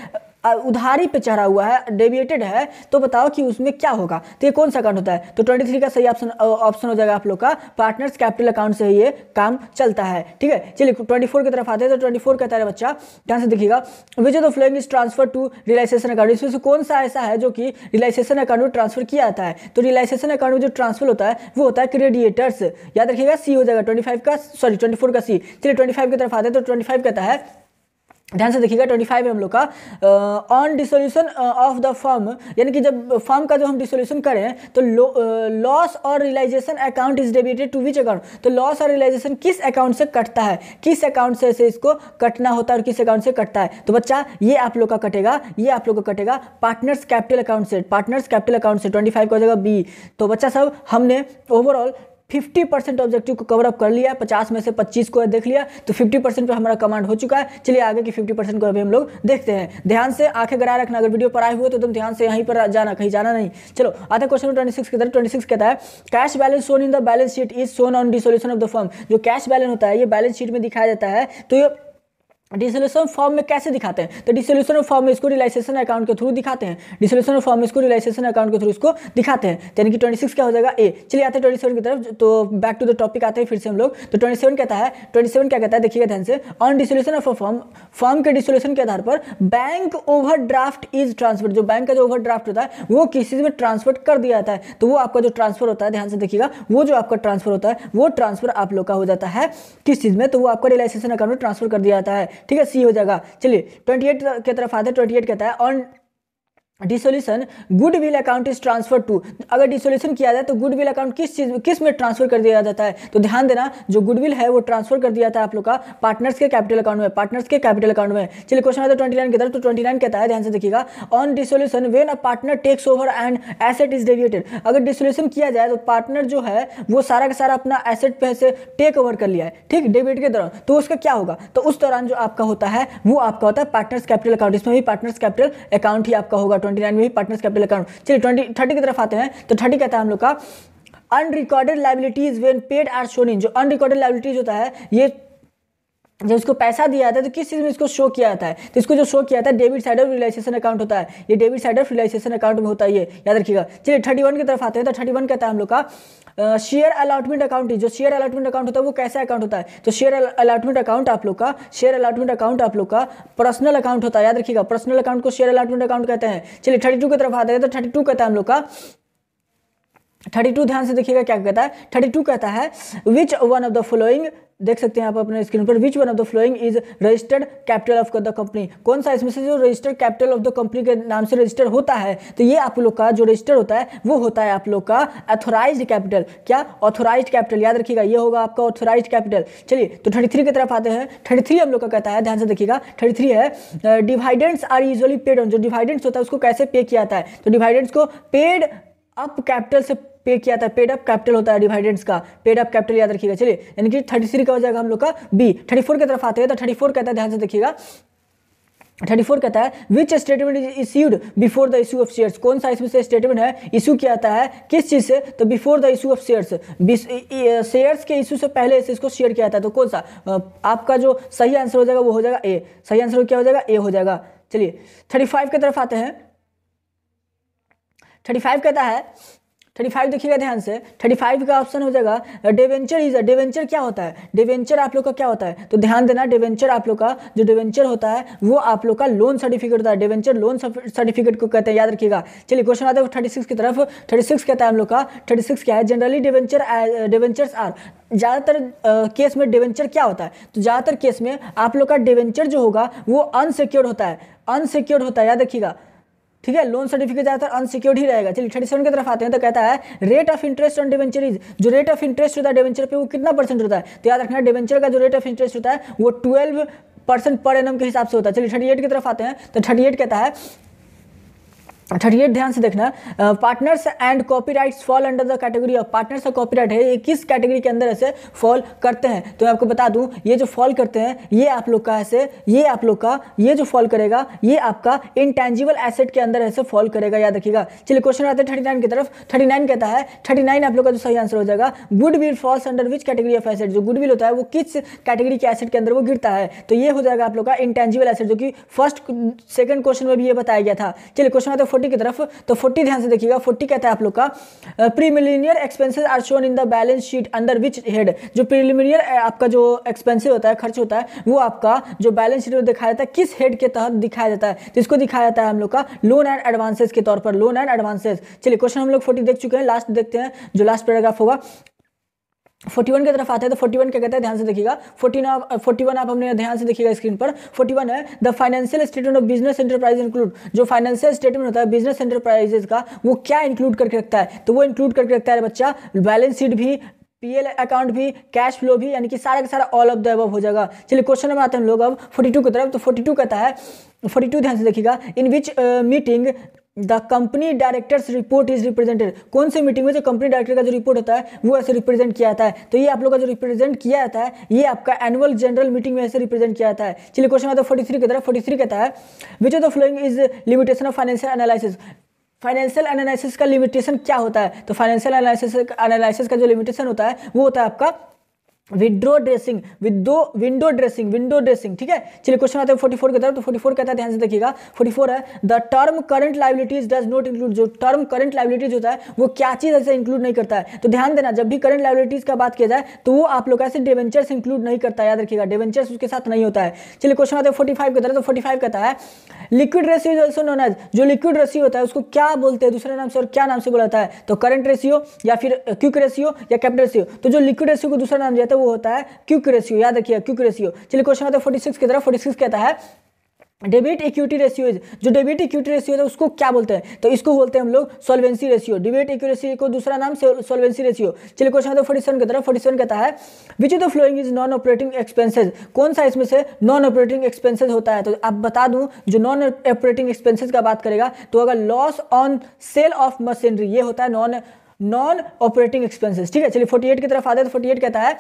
उधारी पे चढ़ा हुआ है, डेबिटेड है, तो बताओ कि उसमें क्या होगा, तो ये कौन सा अकाउंट होता है, तो 23 का सही ऑप्शन हो जाएगा आप लोग का पार्टनर्स कैपिटल अकाउंट से ये काम चलता है, ठीक है। चलिए 24 की तरफ आते हैं। तो 24 कहता है बच्चा ध्यान से देखिएगा, which of the following is transfer to realisation account, इसमें से कौन सा ऐसा है जो कि रियलाइजेशन अकाउंट में ट्रांसफर किया जाता है, तो रियलाइजेशन अकाउंट में जो ट्रांसफर होता है वो होता है क्रेडिएटर्स, याद रखिएगा सी हो जाएगा 25 का, सॉरी 24 का सी। चलिए 25 की तरफ आते हैं। तो 25 कहता है ध्यान से देखिएगा 25 है हम लोग का on dissolution of the firm, यानी कि जब फर्म का जो हम डिसोल्यूशन करें तो लॉस और realisation account is debited to which account, तो लॉस और रियलाइजेशन किस अकाउंट से कटता है, किस अकाउंट से इसको कटना होता है और किस अकाउंट से कटता है, तो बच्चा ये आप लोग का कटेगा, ये आप लोग का कटेगा पार्टनर्स कैपिटल अकाउंट से, पार्टनर्स कैपिटल अकाउंट से 25 का हो जाएगा बी। तो बच्चा सब हमने ओवरऑल 50% ऑब्जेक्टिव को कवर अप कर लिया, 50 में से 25 को देख लिया, तो 50% पे हमारा कमांड हो चुका है। चलिए आगे की 50% को अभी हम लोग देखते हैं। ध्यान से आंखें गड़ाए रखना, अगर वीडियो पर आए हुए तो एकदम ध्यान से यहीं पर जाना, कहीं जाना नहीं। चलो आते क्वेश्चन 26 की तरफ। 26 कहता है cash balance shown in the balance sheet is shown on dissolution of the firm, जो कैश बैलेंस होता है ये बैलेंस शीट में दिखाया जाता है, तो ये डिसोल्यूशन फॉर्म में कैसे दिखाते हैं, तो डिसोल्यूशन फॉर्म में इसको रियलाइजेशन अकाउंट के थ्रू दिखाते हैं, डिसोल्यूशन फॉर्म में इसको रियलाइजेशन अकाउंट के थ्रू इसको दिखाते हैं, यानी कि 26 क्या हो जाएगा ए। चलिए आते हैं 27 की तरफ। तो बैक टू द टॉपिक आते हैं फिर से हम लोग। तो 27 कहता है, 27 क्या कहता है देखिएगा ध्यान से, on dissolution of a firm, firm के डिसोल्यूशन के आधार पर बैंक ओवरड्राफ्ट इज ट्रांसफर, जो बैंक का जो ओवरड्राफ्ट होता है वो किसी में ट्रांसफर कर दिया जाता है, तो वो आपका जो ट्रांसफर होता है, ध्यान से देखिएगा, वो जो आपका ट्रांसफर होता है वो ट्रांसफर आप लोग का हो जाता है किस चीज में, तो वो आपका रियलाइजेशन अकाउंट में ट्रांसफर कर दिया जाता है, ठीक है, सी हो जाएगा। चलिए 28 की तरफ आते हैं। 28 कहता है on dissolution goodwill account is transfer to, अगर डिसोल्यूशन किया जाए तो गुडविल अकाउंट किस में ट्रांसफर कर दिया जाता है, तो ध्यान देना जो गुडविल है वो ट्रांसफर कर दिया जाता है आप लोग का पार्टनर्स के कैपिटल अकाउंट में, पार्टनर्स के कैपिटल अकाउंट में। चलिए क्वेश्चन आता है 29 की तरफ। तो 29 कहता है ध्यान से देखिएगा, on dissolution when a partner takes over and asset is डेविएटेड, अगर डिसोल्यूशन किया जाए तो पार्टनर जो है वो सारा का सारा अपना एसेट पे से टेक ओवर कर लिया है, ठीक, डेबिट के दौरान, तो उसका क्या होगा, तो उस दौरान जो आपका होता है वो आपका होता है पार्टनर्स कैपिटल अकाउंट, इसमें भी पार्टनर्स कैपिटल अकाउंट ही आपका होगा, 29 में भी पार्टनर्स कैपिटल अकाउंट। चलिए 30 की तरफ आते हैं। तो 30 कहता है हम लोग का unrecorded liabilities when paid are shown in, जो अनरिकॉर्डेड लायबिलिटीज होता है ये जब इसको पैसा दिया जाता है तो किस चीज़ में इसको शो किया जाता है, तो इसको जो शो किया जाता है debit side of realisation account होता है, ये debit side of realisation account में होता है, ये याद रखिएगा। चलिए 31 की तरफ आते हैं। तो 31 कहता है हम लोग का शेयर अलॉटमेंट अकाउंट। जो शेयर अलॉटमेंट अकाउंट होता है वो कैसा अकाउंट होता है, तो शेयर अलॉटमेंट अकाउंट आप लोग का, शेयर अलॉटमेंट अकाउंट आप लोग का पर्सनल अकाउंट होता है, याद रखिएगा। पर्सनल अकाउंट को शेयर अलॉटमेंट अकाउंट कहते हैं। चलिए 32 की तरफ आते हैं। तो 32 कहता है हम लोग का 32, ध्यान से देखिएगा क्या कहता है। 32 कहता है which one of the following, देख सकते हैं आप अपने स्क्रीन पर, which one of the following is registered capital of the company. कौन सा इसमें से जो registered capital of the company के नाम से रजिस्टर होता है, तो ये आप लोग का जो रजिस्टर होता है वो होता है आप लोग का ऑथोराइज्ड कैपिटल। क्या, ऑथोराइज्ड कैपिटल, याद रखिएगा ये होगा आपका ऑथोराइज्ड कैपिटल। चलिए तो 33 की तरफ आते हैं। 33 हम लोग का कहता है, ध्यान से देखिएगा, 33 है dividends are usually paid on. जो डिविडेंड्स होता है उसको कैसे पे किया जाता है, तो डिविडेंड्स को पेड अप कैपिटल से पे किया था, पेड अप कैपिटल होता है डिविडेंड्स का, पेड अप कैपिटल याद रखिएगा। चलिए यानी कि 33 का हो जाएगा हम लोग का बी। 34 की तरफ आते हैं। तो 34 कहता है, ध्यान से देखिएगा, 34 कहता है which statement is issued before the issue of shares. कौन सा इसमें से स्टेटमेंट है इशू किया जाता है, किस चीज से, तो before the issue of shares, shares के इशू से पहले से इसको शेयर किया जाता है। तो कौन सा, आपका जो सही आंसर हो जाएगा वो हो जाएगा ए। सही आंसर क्या हो जाएगा, ए हो जाएगा। चलिए 35 की तरफ आते हैं। 35 कहता है, 35 देखिएगा ध्यान से, 35 का ऑप्शन हो जाएगा डिवेंचर इज। डिवेंचर क्या होता है, डिवेंचर आप लोग का क्या होता है, तो ध्यान देना, डिवेंचर आप लोग का जो डिवेंचर होता है वो आप लोग का लोन सर्टिफिकेट होता है। डिवेंचर लोन सर्टिफिकेट को कहते हैं, याद रखिएगा। चलिए क्वेश्चन आता है 36 की तरफ। 36 कहता है हम लोग का, 36 क्या है, जनरली डिवेंचर्स आर, ज़्यादातर केस में डिवेंचर क्या होता है, तो ज़्यादातर केस में आप लोग का डिवेंचर जो होगा वो अनसिक्योर्ड होता है, अनसिक्योर्ड होता है, याद रखिएगा। ठीक है, लोन सर्टिफिकेट ज़्यादातर अनसिक्योर्ड ही रहेगा। चलिए 37 की तरफ आते हैं। तो कहता है rate of interest on debenture is. जो रेट ऑफ इंटरेस्ट होता है डिवेंचर पे वो कितना परसेंट होता है, तो याद रखना डिवेंचर का जो रेट ऑफ इंटरेस्ट होता है वो 12% पर एनम के हिसाब से होता है। चलिए 38 की तरफ आते हैं। तो 38 कहता है, 38 ध्यान से देखना, partners and copyrights fall under the category of. Partners और कॉपीराइट है, ये किस कैटेगरी के अंदर ऐसे फॉल करते हैं, तो मैं आपको बता दूं ये जो फॉल करते हैं ये आप लोग का ऐसे, ये आप लोग का ये जो फॉल करेगा ये आपका इंटेंजिबल एसेट के अंदर ऐसे फॉल करेगा, याद रखिएगा। चलिए क्वेश्चन आते हैं 39 की तरफ। 39 कहता है, 39 आप लोग का जो सही आंसर हो जाएगा goodwill falls under which category of asset. जो गुडविल होता है वो किस कैटेगरी के एसेट के अंदर वो गिरता है, तो ये हो जाएगा आप लोग का इंटेंजिबल एसेट, जो कि फर्स्ट सेकंड क्वेश्चन में भी ये बताया गया था। चलिए क्वेश्चन आते हैं 40 की तरफ। तो 40 ध्यान से देखिएगा, 40 कहता है आप लोग का preliminary expenses are shown in the balance sheet under which head. जो प्रीलिमिनरी आपका जो एक्सपेंसिव होता है, खर्च होता है, वो आपका जो बैलेंस शीट में दिखाया जाता है किस हेड के तहत दिखाया जाता है, तो इसको दिखाया जाता है हम लोग का लोन एंड एडवांसेस के तौर पर, लोन एंड एडवांसेस। चलिए क्वेश्चन हम लोग 40 देख चुके हैं, लास्ट देखते हैं जो लास्ट पैराग्राफ होगा। 41 की तरफ आते हैं। तो 41 क्या कहता है, ध्यान से देखिएगा, 41 आप अपने ध्यान से देखिएगा स्क्रीन पर। 41 है the financial statement of business enterprise include. जो फाइनेंशियल स्टेटमेंट होता है बिजनेस एंटरप्राइजेज का वो क्या इंक्लूड करके रखता है, तो वो इंक्लूड करके रखता है बच्चा बैलेंस शीट भी, पीएल अकाउंट भी, कैश फ्लो भी, यानी कि सारा का सारा ऑल ऑफ द अबव हो जाएगा। चलिए क्वेश्चन में आते हैं हम लोग अब 42 की तरफ। तो 42 कहता है, 42 ध्यान से देखिएगा, in which meeting the company directors report is represented. कौन सी मीटिंग में जो कंपनी डायरेक्टर का जो रिपोर्ट होता है वो ऐसे रिप्रेजेंट किया जाता है, तो ये आप लोग का जो रिप्रेजेंट किया जाता है ये आपका एनुअल जनरल मीटिंग में ऐसे रिप्रेजेंट किया जाता है। चलिए क्वेश्चन आता है 43 की तरफ। 43 कहता है विच of the following is limitation of financial analysis. Financial analysis का लिमिटेशन क्या होता है, तो फाइनेंशियल एनालिसिस का जो लिमिटेशन होता है वो होता है आपका विंडो ड्रेसिंग, विंडो ड्रेसिंग। ठीक है, चलिए क्वेश्चन आते हैं 44 की तरफ। तो 44 कहता है, ध्यान से देखिएगा, 44 है the term current liabilities does not include. जो टर्म करंट लायबिलिटीज होता है वो क्या चीज ऐसे इंक्लूड नहीं करता है, तो ध्यान देना जब भी करंट लायबिलिटीज का बात किया जाए तो वो आप लोग ऐसे डिवेंचर्स इंक्लूड नहीं करता है, याद रखिएगा, डिवेंचर्स उसके साथ नहीं होता है। चलिए क्वेश्चन आते हैं 45 की तरफ। तो 45 कहता है liquid ratio is also known as. जो लिक्विड रेशियो होता है उसको क्या बोलते हैं दूसरे नाम से, और क्या नाम से बोला जाता है, तो करंट रेशियो या फिर क्विक रेशियो या कैपिटल रेशियो। तो जो लिक्विड रेशियो को दूसरा नाम दिया था वो होता है क्विक रेशियो, याद रखिए क्विक रेशियो। चलिए क्वेश्चन आता है 46 की तरफ। 46 कहता है डेबिट इक्विटी रेशियो इज। जो डेबिट इक्विटी रेशियो है उसको क्या बोलते हैं, तो इसको बोलते हैं हम लोग solvency ratio. Debit equity ratio को दूसरा नाम सॉल्वेंसी रेशियो। चलिए क्वेश्चन आता है 47 की तरफ। 47 कहता है विच of the following is non operating expenses. कौन सा इसमें से नॉन ऑपरेटिंग एक्सपेंसेस होता है, तो आप बता दूं जो नॉन ऑपरेटिंग एक्सपेंसेस का बात करेगा तो अगर loss on sale of machinery ये होता है नॉन ऑपरेटिंग एक्सपेंसेस। ठीक है, चलिए 48 की तरफ आते हैं। तो 48 कहता है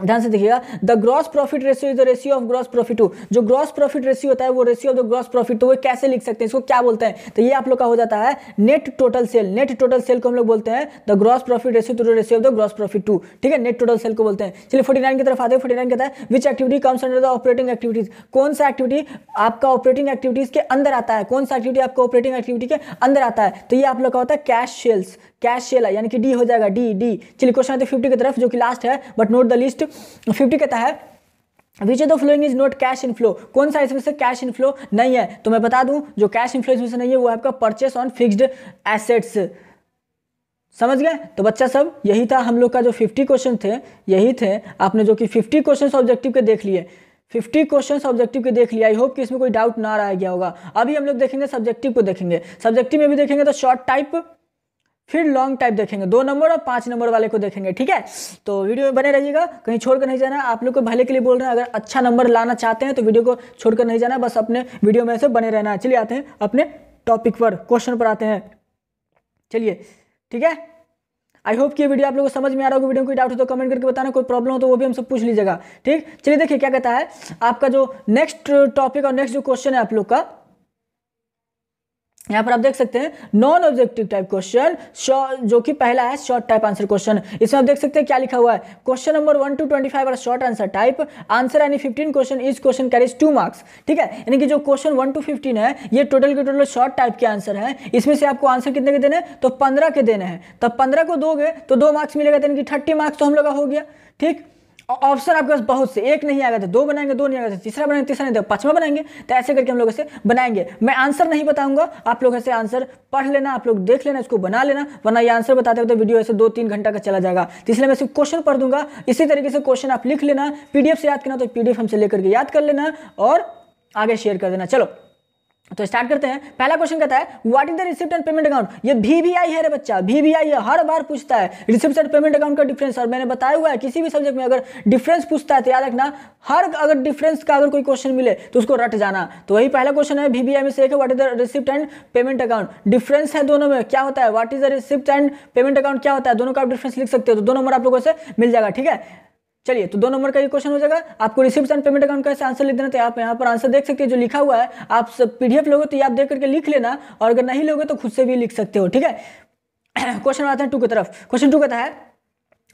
ध्यान से देखिएगा, the gross profit ratio is the ratio of gross profit to, जो ग्रॉस प्रॉफिट रेशियो होता है वो ratio of the gross profit, तो वो कैसे लिख सकते हैं, इसको क्या बोलते हैं, तो ये आप लोग का हो जाता है net total sale. Net total sale को हम लोग बोलते हैं the gross profit ratio to the ratio of the gross profit to, ठीक है, नेट टोटल सेल को बोलते हैं। चलिए 49 की तरफ आते हैं। 49 कहता है which activity comes under the operating activities, कौन सा एक्टिविटी आपका ऑपरेटिंग एक्टिविटीज के अंदर आता है, कौन सा एक्टिविटी आपका ऑपरेटिंग एक्टिविटी के अंदर आता है, तो ये आप लोग का होता है कैश सेल्स। कैश सेल है यानी कि डी हो जाएगा, डी। चलिए क्वेश्चन आते हैं 50 की तरफ, जो कि लास्ट है बट नोट द लिस्ट। 50 कहता है विच of the following is not cash inflow, कौन सा इसमें से कैश इनफ्लो नहीं है, तो मैं बता दूं जो कैश इनफ्लो इसमें से नहीं है वो आपका परचेस ऑन फिक्स्ड एसेट्स। समझ गए, तो बच्चा सब यही था हम लोग का जो 50 क्वेश्चन थे, यही थे आपने जो कि 50 क्वेश्चन ऑब्जेक्टिव के देख लिए, 50 क्वेश्चन ऑब्जेक्टिव के देख लिया। आई होप कि इसमें कोई डाउट ना रह गया होगा। अभी हम लोग देखेंगे सब्जेक्टिव को, देखेंगे सब्जेक्टिव में भी देखेंगे तो शॉर्ट टाइप फिर लॉन्ग टाइप देखेंगे, 2 नंबर और 5 नंबर वाले को देखेंगे, ठीक है। तो वीडियो में बने रहिएगा, कहीं छोड़कर नहीं जाना, आप लोग को भले के लिए बोल रहे हैं, अगर अच्छा नंबर लाना चाहते हैं तो वीडियो को छोड़कर नहीं जाना, बस अपने वीडियो में से बने रहना है। चलिए आते हैं अपने टॉपिक पर, क्वेश्चन पर आते हैं। चलिए ठीक है, आई होप कि ये वीडियो आप लोगों को समझ में आ रहा होगा। वीडियो में कोई डाउट हो तो कमेंट करके बताना, कोई प्रॉब्लम हो तो वो भी हमसे पूछ लीजिएगा, ठीक। चलिए देखिए क्या कहता है आपका जो नेक्स्ट टॉपिक और नेक्स्ट जो क्वेश्चन है आप लोग का, यहाँ पर आप देख सकते हैं नॉन ऑब्जेक्टिव टाइप क्वेश्चन, जो कि पहला है शॉर्ट टाइप आंसर क्वेश्चन। इसमें आप देख सकते हैं क्या लिखा हुआ है, question number 1 to 25 are short answer type, answer any 15 question, each question carries 2 marks, ठीक है। यानी कि जो क्वेश्चन 1 to 15 है ये टोटल के टोटल शॉर्ट टाइप के आंसर है। इसमें से आपको आंसर कितने के देने हैं, तो 15 के देने हैं, तब 15 को दोगे तो 2 मार्क्स मिलेगा, यानी कि 30 मार्क्स तो हम लोग का हो गया, ठीक। ऑप्शन आपके पास बहुत से, एक नहीं आएगा तो 2 बनाएंगे, 2 नहीं आएगा तो तीसरा बनाएंगे, तीसरा नहीं तो 5वां बनाएंगे, तो ऐसे करके हम लोग इसे बनाएंगे। मैं आंसर नहीं बताऊंगा, आप लोग ऐसे आंसर पढ़ लेना, आप लोग देख लेना, इसको बना लेना, वरना ये आंसर बताते हुए वीडियो ऐसे 2-3 घंटा का चला जाएगा। तो इसलिए मैं सिर्फ क्वेश्चन पढ़ दूंगा, इसी तरीके से क्वेश्चन आप लिख लेना, पीडीएफ से याद करना तो पीडीएफ हमसे लेकर के याद कर लेना और आगे शेयर कर देना। चलो तो स्टार्ट करते हैं। पहला क्वेश्चन कहता है what is the receipt and payment account, ये VBI है रे बच्चा, VBI है, हर बार पूछता है रिसिप्ट एंड पेमेंट अकाउंट का डिफरेंस। और मैंने बताया हुआ है किसी भी सब्जेक्ट में अगर डिफरेंस पूछता है तो याद रखना, अगर डिफरेंस का अगर कोई क्वेश्चन मिले तो उसको रट जाना। तो वही पहला क्वेश्चन है, VBI में से एक है what is the receipt and payment account, difference है दोनों में, क्या होता है what is the receipt and payment account क्या होता है, दोनों का आप डिफरेंस लिख सकते हो, तो 2 नंबर आप लोगों से मिल जाएगा, ठीक है। चलिए तो 2 नंबर का ये क्वेश्चन हो जाएगा। आपको रिसिप्ट एंड पेमेंट अकाउंट कैसे आंसर लिख देना, तो आप यहाँ पर आंसर देख सकते हैं जो लिखा हुआ है, आप सब पीडीएफ लोगे तो ये आप देख करके लिख लेना, और अगर नहीं लोगे तो खुद से भी लिख सकते हो, ठीक है। क्वेश्चन आते हैं 2 की तरफ। क्वेश्चन 2 कहता है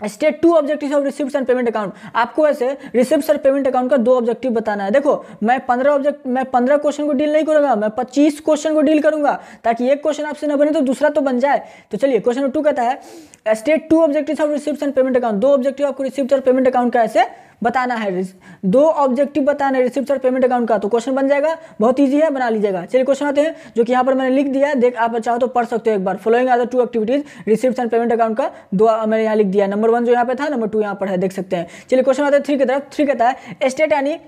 state 2 objectives of receipt and payment account, आपको ऐसे रिसिप्ट और पेमेंट अकाउंट का 2 ऑब्जेक्टिव बताना है। देखो मैं 15 क्वेश्चन को डील नहीं करूंगा, मैं 25 क्वेश्चन को डील करूंगा, ताकि एक क्वेश्चन आपसे ना बने तो दूसरा तो बन जाए। तो चलिए क्वेश्चन 2 कहता है state 2 objectives of receipt and payment account, 2 objective आपको रिसिप्ट और पेमेंट अकाउंट का ऐसे बताना है, 2 ऑब्जेक्टिव बताना है रिसिप्ट और पेमेंट अकाउंट का। तो क्वेश्चन बन जाएगा, बहुत इजी है, बना लीजिएगा। चलिए क्वेश्चन आते हैं, जो कि यहाँ पर मैंने लिख दिया है, देख आप चाहो तो पढ़ सकते हो एक बार। Following are the 2 activities receipt and payment account का 2 मैंने यहाँ लिख दिया है, नंबर 1 जो यहाँ पे था, नंबर 2 यहाँ पर है, देख सकते हैं। चलिए क्वेश्चन आते हैं 3 की तरफ। 3 कहता है स्टेट यानी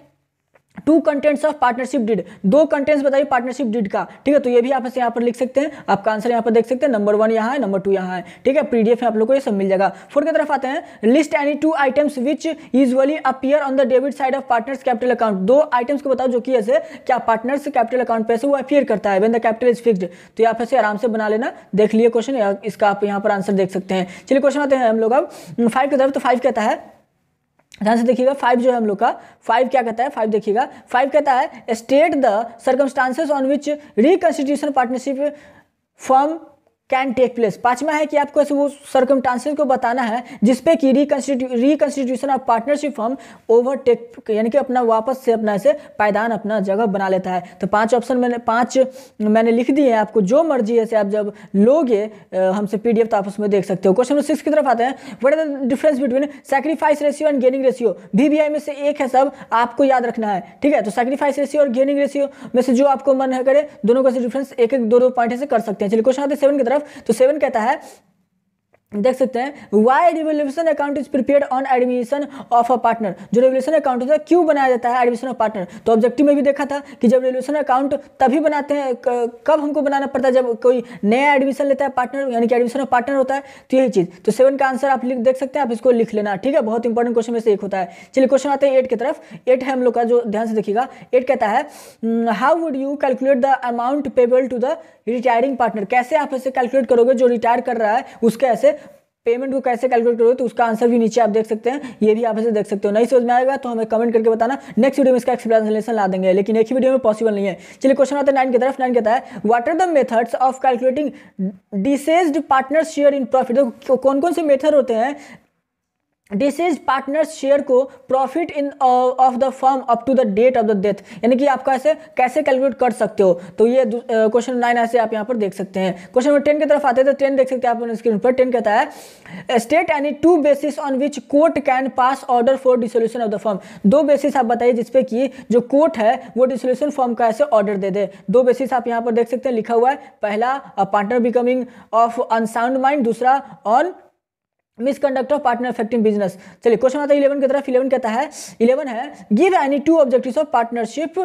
2 contents of partnership deed, 2 contents बताइए पार्टनरशिप डीड का, ठीक है। तो ये भी आप यहाँ पर लिख सकते हैं, आपका आंसर यहाँ पर देख सकते हैं, नंबर 1 यहाँ है, नंबर 2 यहाँ है, ठीक है। पीडीएफ में आप लोग को ये सब मिल जाएगा। 4 की तरफ आते हैं, list any 2 items which usually appear on the debit side of partners capital account, 2 items को बताओ जो कि ऐसे क्या पार्टनर्स कैपिटल अकाउंट पे से वो अपीयर करता है when the capital is fixed. तो यहाँ पे से आराम से बना लेना, देख लिए क्वेश्चन, इसका आप यहाँ पर आंसर देख सकते हैं। चलिए क्वेश्चन आते हैं हम लोग अब 5 की तरफ। तो 5 कहता है, ध्यान से देखिएगा, 5 जो है हम लोग का, 5 क्या कहता है, 5 देखिएगा, 5 कहता है state the circumstances on which reconstitution partnership form can take place. 5वां है कि आपको ऐसे वो सर्कमस्टांसेस को बताना है जिसपे कि reconstitution of partnership form overtake, यानी कि अपना वापस से अपना ऐसे पायदान अपना जगह बना लेता है। तो 5 ऑप्शन 5 मैंने लिख दिए हैं, आपको जो मर्जी है से आप जब लोगे हमसे पीडीएफ तो आप उसमें देख सकते हो। क्वेश्चन नंबर 6 की तरफ आते हैं, what is the difference between sacrifice ratio and gaining ratio. VBI में से एक है, सब आपको याद रखना है, ठीक है। तो सैक्रिफाइस रेशियो और गेनिंग रेशियो में से जो आपको मन है करे, दोनों का डिफरेंस 1-2 पॉइंट से कर सकते हैं। चलिए क्वेश्चन आते हैं 7 की तरफ। तो 7 कहता है, देख सकते हैं why revaluation account is prepared on admission of a partner, जो रिवोल्यूशन अकाउंट होता है क्यों बनाया जाता है एडमिशन ऑफ पार्टनर। तो ऑब्जेक्टिव में भी देखा था कि जब रिवोल्यूशन अकाउंट तभी बनाते हैं, कब हमको बनाना पड़ता है, जब कोई नया एडमिशन लेता है पार्टनर, यानी कि एडमिशन ऑफ पार्टनर होता है। तो यही चीज, तो 7 का आंसर आप देख सकते हैं, आप इसको लिख लेना, ठीक है। बहुत इंपॉर्टेंट क्वेश्चन में से एक होता है। चलिए क्वेश्चन आते हैं 8 की तरफ। 8 है हम लोग का, जो ध्यान से देखिएगा, 8 कहता है how would you calculate the amount payable to the retiring partner, कैसे आप ऐसे कैलकुलेट करोगे जो रिटायर कर रहा है उसके ऐसे पेमेंट को कैसे कैलकुलेट करोगे, तो उसका आंसर भी नीचे आप देख सकते हैं, ये भी आप ऐसे देख सकते हो। नहीं समझ में आएगा तो हमें कमेंट करके बताना, नेक्स्ट वीडियो में इसका एक्सप्लेनेशन ला देंगे, लेकिन एक ही वीडियो में पॉसिबल नहीं है। चलिए क्वेश्चन आता है 9 की तरफ। 9 कहता है what are the methods of calculating deceased partners share in profit. देखो कौन कौन से मेथड होते हैं डिसेज पार्टनर्स शेयर को profit in of the firm up to the date of the death, यानी कि आप कैसे कैलकुलेट कर सकते हो। तो ये क्वेश्चन 9 ऐसे आप यहाँ पर देख सकते हैं। क्वेश्चन नंबर 10 की तरफ आते हैं तो 10 देख सकते हैं आप स्क्रीन पर। 10 कहता है state any two basis on which court can pass order for dissolution of the firm. दो बेसिस आप बताइए जिसपे कि जो कोर्ट है वो डिसोल्यूशन फर्म का ऐसे ऑर्डर दे दे। दो बेसिस आप यहाँ पर देख सकते हैं, लिखा हुआ है, पहला partner becoming of unsound mind, दूसरा on misconduct of partner affecting business. चलिए क्वेश्चन आता है 11 की तरफ। 11 कहता है 11 है give any two objectives of partnership,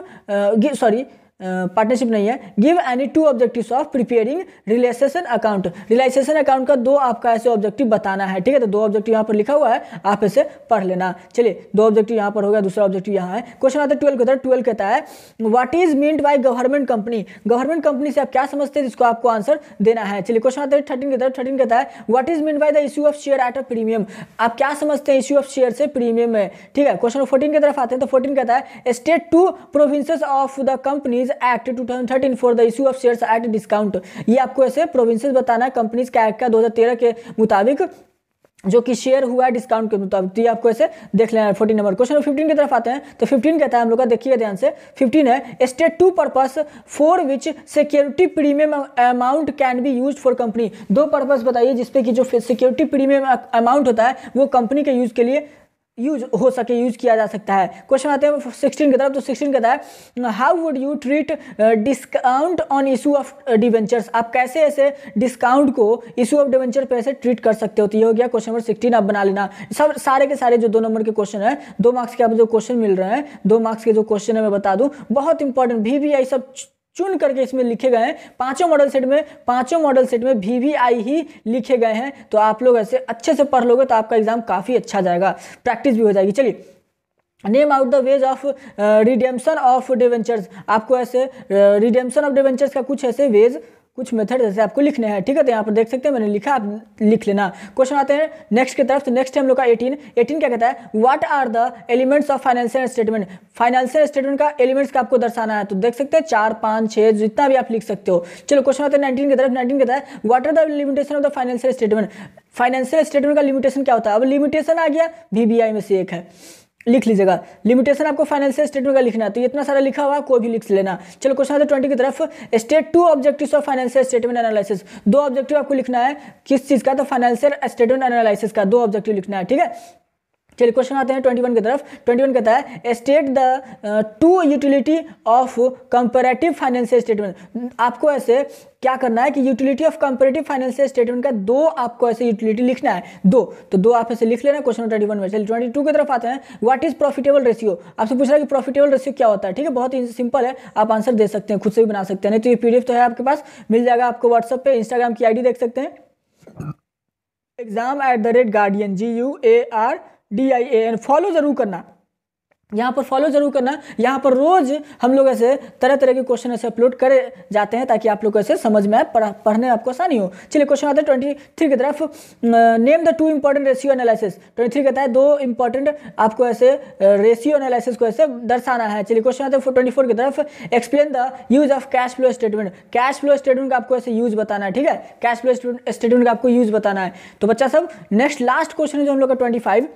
partnership नहीं है, give any two objectives of preparing realisation account. Realisation account का दो आपका ऐसे ऑब्जेक्टिव बताना है, ठीक है। तो दो ऑब्जेक्टिव यहाँ पर लिखा हुआ है, आप इसे पढ़ लेना। चलिए दो ऑब्जेक्टिव यहाँ पर हो गया, दूसरा ऑब्जेक्टिव यहाँ है। क्वेश्चन आता है 12 की तरफ। 12 कहता है what is meant by government company. Government company से आप क्या समझते हैं, जिसको आपको आंसर देना है। चलिए क्वेश्चन आता है 13 की तरफ। 13 कहता है what is meant by the issue of share at a premium. आप क्या समझते हैं इश्यू ऑफ शेयर से प्रीमियम में, ठीक है। क्वेश्चन 14 की तरफ आते हैं तो 14 कहता है state two provisions of the companies act 2013 for the issue of shares at discount. ये आपको ऐसे प्रोविंसेस बताना है कंपनीज के एक्ट का 2013 के मुताबिक जो कि शेयर हुआ है डिस्काउंट के मुताबिक। तो ये आपको ऐसे देख लेना है 14 नंबर। क्वेश्चन 15 की तरफ आते हैं तो 15 कहता है हम लोग का, देखिए ध्यान से। 15 है state two purpose for which security premium amount can be used for company. दो पर्पस बताइए जिसपे कि जो सिक्योरिटी प्रीमियम अमाउंट होता है वो कंपनी के यूज के लिए यूज हो सके, यूज किया जा सकता है। क्वेश्चन आते हैं 16 की तरफ। तो 16 कहता है how would you treat discount on issue of debentures. आप कैसे ऐसे डिस्काउंट को इशू ऑफ डिवेंचर पे ऐसे ट्रीट कर सकते हो। तो ये हो गया क्वेश्चन नंबर 16, आप बना लेना। सब सारे के सारे जो 2 नंबर के क्वेश्चन है, 2 मार्क्स के आप जो क्वेश्चन मिल रहे हैं, 2 मार्क्स के जो क्वेश्चन है मैं बता दूं, बहुत इंपॉर्टेंट VVI सब चुन करके इसमें लिखे गए हैं। पांचों मॉडल सेट में VVI ही लिखे गए हैं। तो आप लोग ऐसे अच्छे से पढ़ लोगे तो आपका एग्जाम काफी अच्छा जाएगा, प्रैक्टिस भी हो जाएगी। चलिए name out the ways of redemption of debentures. आपको ऐसे रिडेम्पशन ऑफ डिवेंचर्स का कुछ ऐसे वेज, कुछ मेथड जैसे आपको लिखने हैं, ठीक है। तो यहाँ पर देख सकते हैं मैंने लिखा, आप लिख लेना। क्वेश्चन आते हैं नेक्स्ट की तरफ। तो नेक्स्ट है हम लोग का 18 क्या कहता है what are the elements of financial statement. Financial statement का एलिमेंट्स का आपको दर्शाना है। तो देख सकते हैं 4, 5, 6 जितना भी आप लिख सकते हो। चलो क्वेश्चन आते हैं 19 की तरफ। 19 कहता है what are the limitation of the financial statement. Financial statement का लिमिटेशन क्या होता है। अब लिमिटेशन आ गया, VVI में से एक है, लिख लीजिएगा। लिमिटेशन आपको फाइनेंशियल स्टेटमेंट का लिखना है। तो इतना सारा लिखा हुआ कोई भी लिख लेना। चलो क्वेश्चन आता है 20 की तरफ। State to objectives of financial statement analysis. 2 objective आपको लिखना है, किस चीज का, तो फाइनेंशियल स्टेटमेंट एनालिसिस का 2 ऑब्जेक्टिव लिखना है, ठीक है। चलिए क्वेश्चन आते हैं 21 की तरफ। 21 कहता है state the two utility of comparative financial statement. आपको ऐसे क्या करना है कि utility of comparative financial statement का 2 आपको ऐसे यूटिलिटी लिखना है, 2। तो 2 आप ऐसे लिख लेना क्वेश्चन 21 में। चलिए 22 की तरफ आते हैं। What is profitable ratio. आपसे पूछ रहा है कि प्रॉफिटेबल रेशियो क्या होता है, ठीक है। बहुत ही सिंपल है, आप आंसर दे सकते हैं, खुद से भी बना सकते हैं। नहीं तो ये PDF तो है आपके पास, मिल जाएगा आपको व्हाट्सएप पे। इंस्टाग्राम की ID देख सकते हैं, exam@guardian GUARDIAN। फॉलो जरूर करना, यहाँ पर फॉलो जरूर करना। यहाँ पर रोज हम लोग ऐसे तरह तरह के क्वेश्चन ऐसे अपलोड करे जाते हैं ताकि आप लोग ऐसे समझ में आए, पढ़ने में आपको आसानी हो। चलिए क्वेश्चन आता है 23 की तरफ। Name the 2 important ratio analysis. 23 कहता है 2 इंपॉर्टेंट आपको ऐसे रेशियो एनालिसिस को ऐसे दर्शाना है। चलिए क्वेश्चन आता है 24 की तरफ। Explain the use of cash flow statement. Cash flow statement का आपको ऐसे यूज बताना है, ठीक है। कैश फ्लो स्टेटमेंट का आपको यूज बताना है। तो बच्चा सब नेक्स्ट लास्ट क्वेश्चन है जो हम लोग का 25,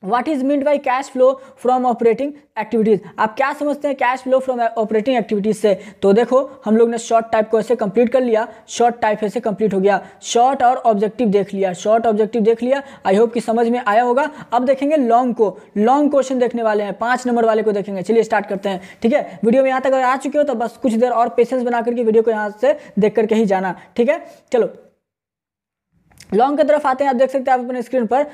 what is meant by cash flow from operating activities. आप क्या समझते हैं cash flow from operating activities से। तो देखो हम लोग ने शॉर्ट टाइप को ऐसे कंप्लीट कर लिया, शॉर्ट टाइप ऐसे कंप्लीट हो गया, शॉर्ट और ऑब्जेक्टिव देख लिया, शॉर्ट ऑब्जेक्टिव देख लिया। आई होप कि समझ में आया होगा। अब देखेंगे लॉन्ग को, लॉन्ग क्वेश्चन देखने वाले हैं, 5 नंबर वाले को देखेंगे। चलिए स्टार्ट करते हैं, ठीक है। वीडियो में यहाँ तक अगर आ चुके हो तो बस कुछ देर और पेशेंस बना करके वीडियो को यहाँ से देख करके ही जाना, ठीक है। चलो लॉन्ग की तरफ आते हैं। आप देख सकते हैं आप अपने स्क्रीन पर,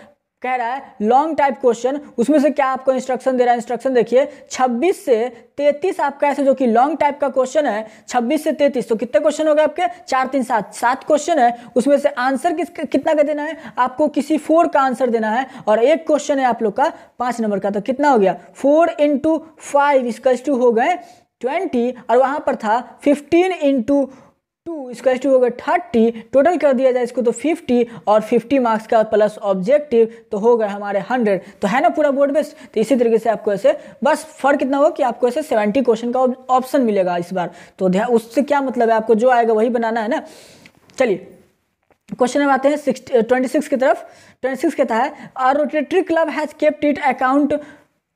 कह रहा है लॉन्ग टाइप क्वेश्चन, उसमें से क्या आपको इंस्ट्रक्शन दे रहा है। इंस्ट्रक्शन देखिए 26 से 33 आपका ऐसे जो कि लॉन्ग टाइप का क्वेश्चन है 26 से 33। तो कितने क्वेश्चन हो गए आपके, 4, 3, 7 क्वेश्चन है। उसमें से आंसर कितना का देना है आपको, किसी 4 का आंसर देना है। और एक क्वेश्चन है आप लोग का 5 नंबर का। तो कितना हो गया 4 × 5 = हो गए 20। और वहां पर था 15 × इसका टू हो गया 30, टोटल कर दिया जाए इसको तो 50 और 50 मार्क्स का प्लस ऑब्जेक्टिव तो हो गए हमारे 100। तो है ना पूरा बोर्ड बेस्ड। तो इसी तरीके से आपको ऐसे बस फर्क इतना हो कि आपको ऐसे 70 क्वेश्चन का ऑप्शन मिलेगा इस बार। तो उससे क्या मतलब है, आपको जो आएगा वही बनाना है ना। चलिए क्वेश्चन में आते हैं 26 की तरफ। 26 कहता है a rotatory club has kept it account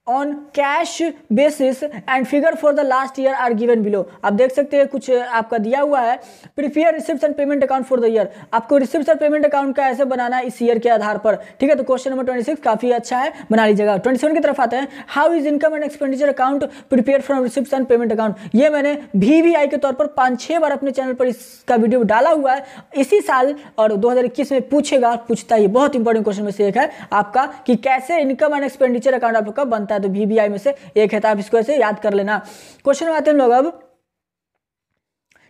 on cash basis and figure for the last year are given below. आप देख सकते हैं कुछ आपका दिया हुआ है, prepare receipts and payment account for the year. आपको रिसिप्ट्स और पेमेंट अकाउंट का ऐसे बनाना है इस ईयर के आधार पर, ठीक है। तो क्वेश्चन नंबर 26 काफी अच्छा है, बना लीजिएगा। 27 की तरफ आते हैं, how is income and expenditure account prepare from receipts and payment account. ये मैंने VVI के तौर पर 5-6 बार अपने चैनल पर इसका वीडियो डाला हुआ है इसी साल, और 2021 में पूछता है। ये बहुत इंपॉर्टेंट क्वेश्चन में से एक है आपका कि कैसे इनकम एंड एक्सपेंडिचर अकाउंट आप लोग का बनता है। तो VVI में से एक है, तो आप इसको ऐसे याद कर लेना। क्वेश्चन में आते हैं हम लोग अब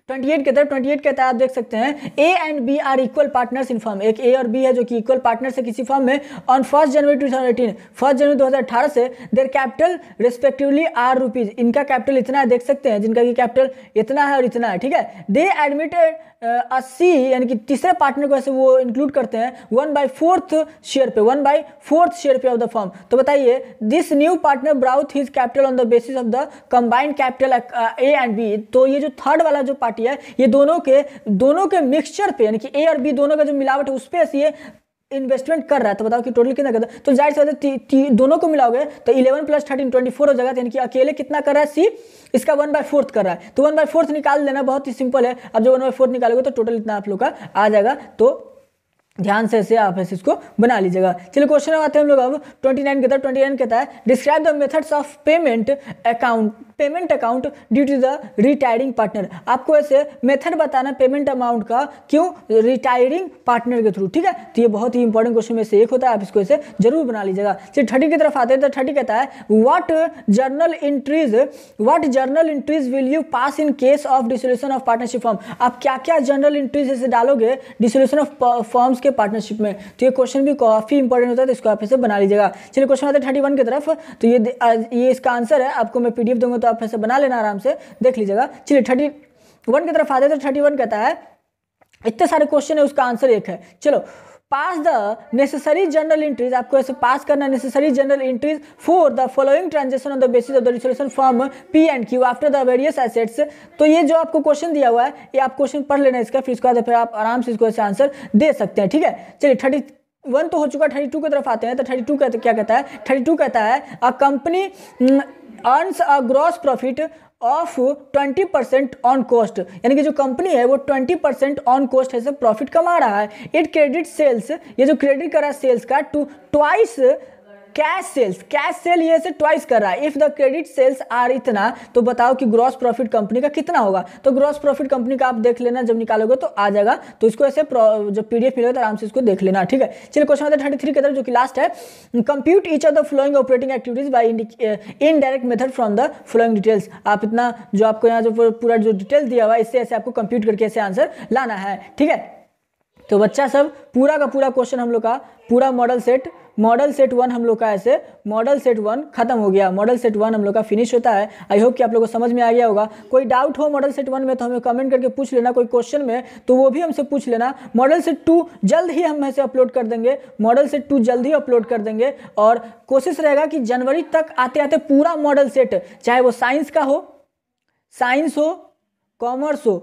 28 के तरफ। 28 कहता है आप देख सकते हैं A and B are equal partners in firm. एक A और B है जो कि इक्वल पार्टनर्स है किसी फर्म में। ऑन 1 जनवरी 2018, 1 जनवरी 2018 से their capital respectively are rupees. इनका कैपिटल इतना है, देख सकते हैं जिनका की कैपिटल इतना है और इतना है, ठीक है। दे एडमिटेड C यानी कि तीसरे पार्टनर को ऐसे वो इंक्लूड करते हैं 1/4 शेयर पे, 1/4 शेयर पे ऑफ द फर्म। तो बताइए this new partner brought his capital on the basis of the combined capital A and B। तो ये जो थर्ड वाला जो पार्टी है ये दोनों के मिक्सचर पे यानी कि A और B दोनों का जो मिलावट है उस पे ये इन्वेस्टमेंट कर रहा है। तो बताओ कि टोटल कितना करता है। तो जाहिर सी बात है दोनों को मिलाओगे तो 11 + 13 24 हो जाएगा। यानी कि अकेले कितना कर रहा है C, इसका 1/4 कर रहा है। तो 1/4 निकाल लेना, बहुत ही सिंपल है। अब जो 1/4 निकालोगे तो टोटल इतना आप लोग का आ जाएगा। तो ध्यान से ऐसे आप ऐसे इसको बना लीजिएगा। चलिए क्वेश्चन में आते हैं हम लोग अब 29 की तरफ। 29 कहता है describe the methods of payment account due to the retiring partner. आपको ऐसे मेथड बताना पेमेंट अमाउंट का, क्यों, रिटायरिंग पार्टनर के थ्रू, ठीक है। तो ये बहुत ही इंपॉर्टेंट क्वेश्चन में से एक होता है, आप इसको ऐसे जरूर बना लीजिएगा। चलिए 30 की तरफ आते हैं। तो 30 कहता है what journal entries will you pass in case of dissolution of partnership form. आप क्या क्या जर्नल एंट्रीज ऐसे डालोगे डिसोल्यूशन ऑफ फॉर्म्स के पार्टनरशिप में। तो ये क्वेश्चन भी काफी इंपॉर्टेंट होता है, तो इसको आप ऐसे बना लीजिएगा। चलिए क्वेश्चन आते हैं 31 की तरफ। तो ये इसका आंसर है, आपको मैं PDF दूंगा तो आप ऐसे बना लेना, आराम से देख लीजिएगा। चलिए 31 की तरफ आते हैं। तो 31 कहता है इतने सारे क्वेश्चन है उसका आंसर एक है। चलो पास द नेसेसरी जर्नल एंट्रीज, आपको ऐसे पास करना necessary journal entries for the following transaction on the basis of the resolution form P and Q after the various assets. तो ये जो आपको क्वेश्चन दिया हुआ है ये आप क्वेश्चन पढ़ लेना इसका, फिर इसके बाद फिर आप आराम से इसको ऐसे आंसर दे सकते हैं, ठीक है। चलिए 31 तो हो चुका, 32 की तरफ आते हैं। तो 32 क्या कहता है। 32 कहता है a company earns a gross profit of 20% on cost. यानी कि जो कंपनी है वो 20% ऑन कॉस्ट ऐसे प्रॉफिट कमा रहा है। इट क्रेडिट सेल्स, ये जो क्रेडिट कर रहा है सेल्स का टू ट्वाइस कैश सेल ये से ट्वाइस कर रहा है। If the credit sales are इतना, तो बताओ कि ग्रॉस प्रॉफिट कंपनी का कितना होगा। तो ग्रॉस प्रॉफिट कंपनी का आप देख लेना, जब निकालोगे तो आ जाएगा। तो इसको ऐसे जब PDF मिलेगा तो आराम से इसको देख लेना, ठीक है। चलिए क्वेश्चन आता है 33 की तरफ, जो कि लास्ट है। Compute each of the following operating activities by indirect method from the following details. आप इतना जो आपको यहाँ जो पूरा जो डिटेल दिया हुआ है इससे ऐसे आपको कंप्यूट करके ऐसे आंसर लाना है, ठीक है। तो बच्चा सब पूरा का पूरा क्वेश्चन हम लोग का पूरा मॉडल सेट 1 हम लोग का ऐसे मॉडल सेट 1 खत्म हो गया। मॉडल सेट 1 हम लोग का फिनिश होता है। आई होप कि आप लोगों को समझ में आ गया होगा। कोई डाउट हो मॉडल सेट 1 में तो हमें कमेंट करके पूछ लेना, कोई क्वेश्चन में तो वो भी हमसे पूछ लेना। मॉडल सेट 2 जल्द ही हम ऐसे अपलोड कर देंगे, मॉडल सेट 2 जल्द ही अपलोड कर देंगे। और कोशिश रहेगा कि जनवरी तक आते आते पूरा मॉडल सेट, चाहे वो साइंस हो कॉमर्स हो,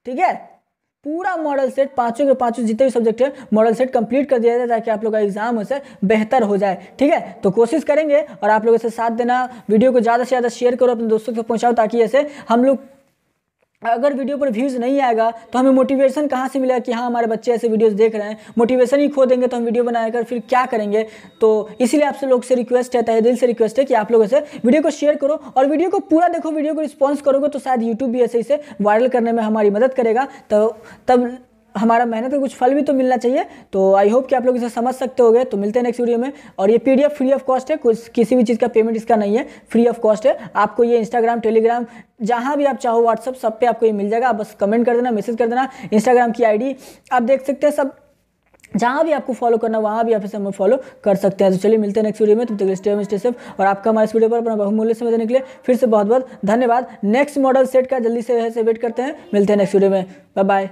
ठीक है, पूरा मॉडल सेट पांचों के पांचों जितने भी सब्जेक्ट है मॉडल सेट कंप्लीट कर दिया जाए ताकि आप लोग का एग्जाम से बेहतर हो जाए, ठीक है। तो कोशिश करेंगे और आप लोगों से साथ देना, वीडियो को ज़्यादा से ज़्यादा शेयर करो, अपने दोस्तों तक पहुंचाओ, ताकि ऐसे हम लोग, अगर वीडियो पर व्यूज़ नहीं आएगा तो हमें मोटिवेशन कहाँ से मिलेगा कि हाँ हमारे बच्चे ऐसे वीडियोस देख रहे हैं। मोटिवेशन ही खो देंगे तो हम वीडियो बनाकर फिर क्या करेंगे। तो इसीलिए आपसे लोग से रिक्वेस्ट है, तहे दिल से रिक्वेस्ट है कि आप लोग ऐसे वीडियो को शेयर करो और वीडियो को पूरा देखो। वीडियो को रिस्पॉन्स करोगे तो शायद यूट्यूब भी ऐसे इसे वायरल करने में हमारी मदद करेगा। तो तब हमारा मेहनत का कुछ फल भी तो मिलना चाहिए। तो आई होप कि आप लोग इसे समझ सकते होंगे। तो मिलते हैं नेक्स्ट वीडियो में। और ये PDF फ्री ऑफ कॉस्ट है, कुछ किसी भी चीज़ का पेमेंट इसका नहीं है, फ्री ऑफ कॉस्ट है। आपको ये इंस्टाग्राम, टेलीग्राम, जहाँ भी आप चाहो, व्हाट्सअप, सब पे आपको ये मिल जाएगा। आप बस कमेंट कर देना, मैसेज कर देना। इंस्टाग्राम की ID आप देख सकते हैं, सब जहाँ भी आपको फॉलो करना वहाँ भी आप इसे हमें फॉलो कर सकते हैं। तो चलिए मिलते हैं नेक्स्ट वीडियो में, तब तक स्टे होम स्टे सेफ, और आपका हमारे इस वीडियो पर अपना बहुमूल्य समय देने के लिए फिर से बहुत बहुत धन्यवाद। नेक्स्ट मॉडल सेट का जल्दी से वेट करते हैं, मिलते हैं नेक्स्ट वीडियो में, बाय बाय।